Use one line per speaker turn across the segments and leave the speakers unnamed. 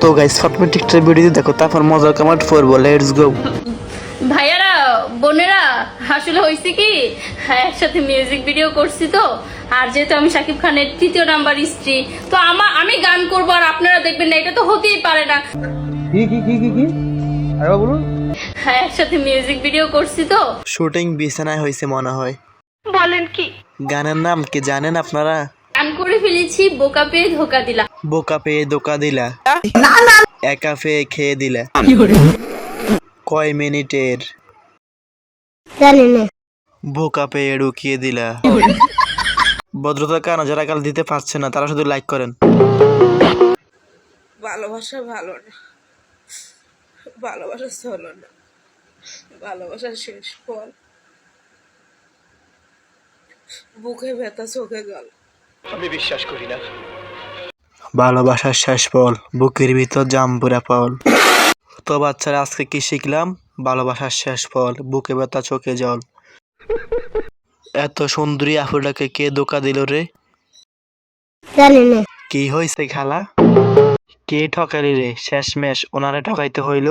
তো guys ফটফট TikTok video দেখো তারপর মজার কমেন্ট করবো। Let's go.
ভাইয়ারা বোনেরা আসলে হয়েছে কি, হ্যাঁ একসাথে মিউজিক ভিডিও করছি তো, আর যেহেতু আমি শাকিব খানের তৃতীয় নাম্বার স্ত্রী, তো আমি গান করবো আর আপনারা দেখবেন না, এটা তো হতেই পারে না।
কি আরে বলুন।
হ্যাঁ একসাথে মিউজিক ভিডিও করছি তো।
শুটিং বিছানায় হয়েছে মনে হয়।
বলেন কি?
গানের নাম কি জানেন আপনারা?
গান করে ফেলেছি বোকা পেয়ে ধোকা দিলা।
বোকা পেয়ে ধোকা দিলা, একা পেয়ে খেয়ে দিলা। কয় মিনিটের
জানি না।
বোকা পেয়ে ঢুকিয়ে দিলা। ভদ্রতার কারণে যারা কাল দিতে পারছে না তারা শুধু লাইক করেন।
ভালোবাসা ভালো না, ভালোবাসা চলো না, ভালোবাসার শেষ ফল বুকে ব্যথা চোখে গেল।
ভালোবাসার শেষ ফল বুকের ভিতর জাম্বুরা ফল। তো বাচ্চারা আজকে কি শিখলাম? ভালোবাসার শেষ ফল বুকে ব্যথা চোখে জল। এত সুন্দরী আফুটাকে কে ধোকা দিল রে?
জানি না।
কি হয়েছে খালা? কে ঠকালি রে? শেষমেশ ওনারে ঠকাইতে হইল।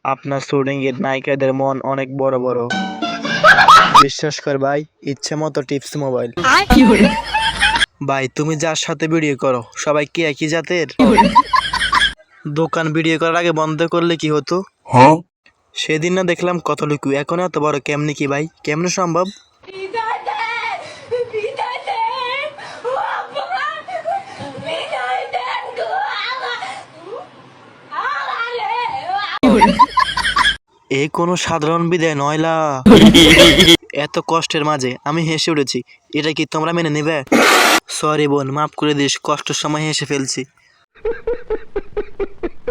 আপনার শুটিং এর নায়িকাদের মন অনেক বড় বড়। বিশ্বাস কর ভাই, ইচ্ছে মতো টিপস মোবাইল। ভাই তুমি যার সাথে ভিডিও করো সবাই কি একই জাতের? দোকান ভিডিও করার আগে বন্ধ করলে কি হতো? সেদিন না দেখলাম কত লুকু, এখন এত বড় কেমনি কি ভাই? কেমনে সম্ভব? এ কোনো সাধারণ বিদায় নয়লা। এত কষ্টের মাঝে আমি হেসে উঠেছি, এটা কি তোমরা মেনে নেবে? সরি বোন, মাফ করে দিস, কষ্টের সময় হেসে ফেলছি।